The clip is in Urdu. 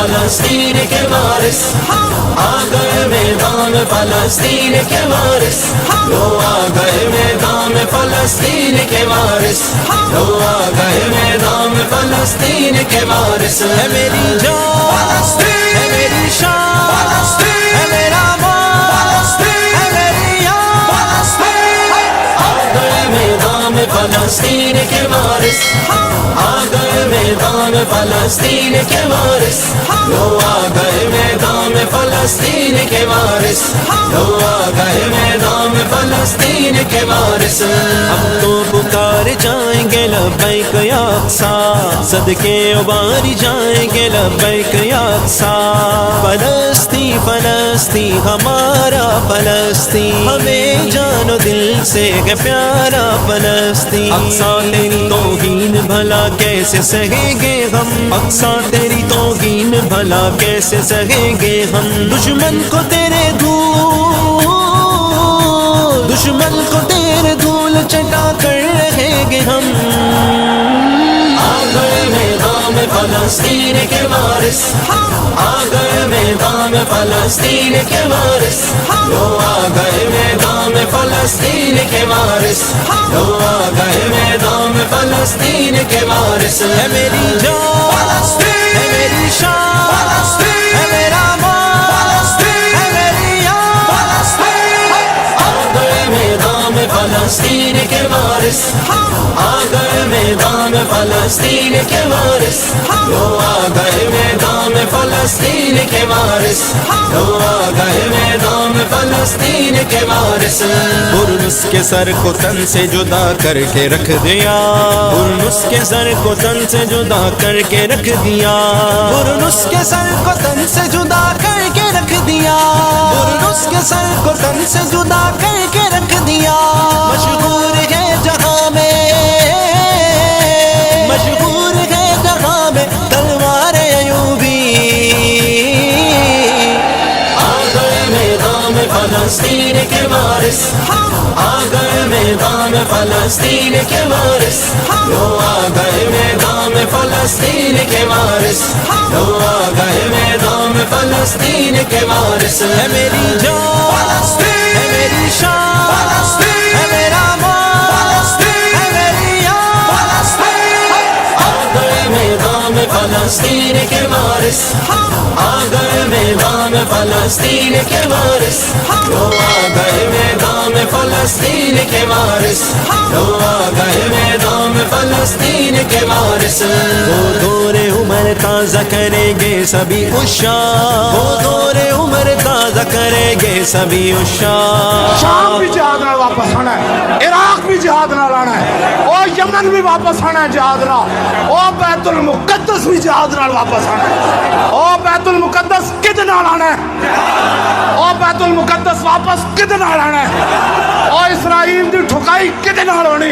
فلسطین کے وارث آ گئے میدان فلسطین کے وارث لو آ گئے میدان فلسطین کے وارث لو آ گئے میدان فلسطین کے وارث ہے میری جان ہے میری شان ہے میرا مان ہے میری یاد آ گئے میدان فلسطین کے وارث آ گئے میدان فلسطین کے وارث لو آ گئے میدان فلسطین کے وارث لو آ گئے میدان فلسطین کے وارث ہم تو پکار جائیں گے لبیک یا اقصی صدقے اباری جائیں گے لبیک یا اقصی فلسطین فلسطین ہمارا فلسطین ہمیں جان و دل سے ہے پیارا فلسطین اقصی تیری توہین بھلا کیسے سہیں گے ہم اقصی تیری توہین بھلا کیسے سہیں گے ہم دشمن کو تیرے دھول چٹا کر رہیں گے ہم آ گئے میدان فلسطین کے وارث آ گئے میدان فلسطین کے وارث لو آ گئے میدان فلسطین کے وارث لو آ گئے میدان فلسطین کے وارث ہے میری جان ہے میری شان ہے میرا مان ہے میری یاد آ گئے میدان فلسطین کے وارث آ گئے میدان فلسطین کے وارث لو آ گئے میدان فلسطین کے وارث لو آ گئے میدان فلسطین کے وارث برنس کے سر کو تن سے جدا کر کے رکھ دیا برنس کے سر کو تن سے جدا کر کے رکھ دیا برنس کے سر کو تن سے جدا کر کے رکھ دیا برنس کے سر کو تن سے جدا کر کے رکھ دیا مشہور ہے جہاں میں مشہور ہے جہاں میں تلوار ایوبی آ گئے میدان فلسطین کے وارث آ گئے میدان فلسطین کے وارث لو آ گئے میدان فلسطین کے وارث لو آ گئے میدان فلسطین کے وارث ہے میری جان ہے میری شان ہے میرا مان ہے میری یاد آ گئے میدان فلسطین کے وارث آ گئے میدان فلسطین کے وارث لو آ گئے میدان فلسطین کے وارث لو آ گئے میدان فلسطین کے وارث وہ دور عمر تازہ کریں گے سبھی عشاق وہ دور عمر تازہ کریں گے سبھی عشاق شام بھی جہاد نال واپس آنا ہے عراق بھی جہاد نال آنا ہے اور یمن بھی واپس آنا ہے جہاد نال اور بیت المقدس بھی جہاد نال واپس آنا ہے اور بیت المقدس کدے نال آنا ہے اور بیت المقدس واپس کدے نال آنا ہے اور اسرائیل دی ٹھکائی کدے نال ہونی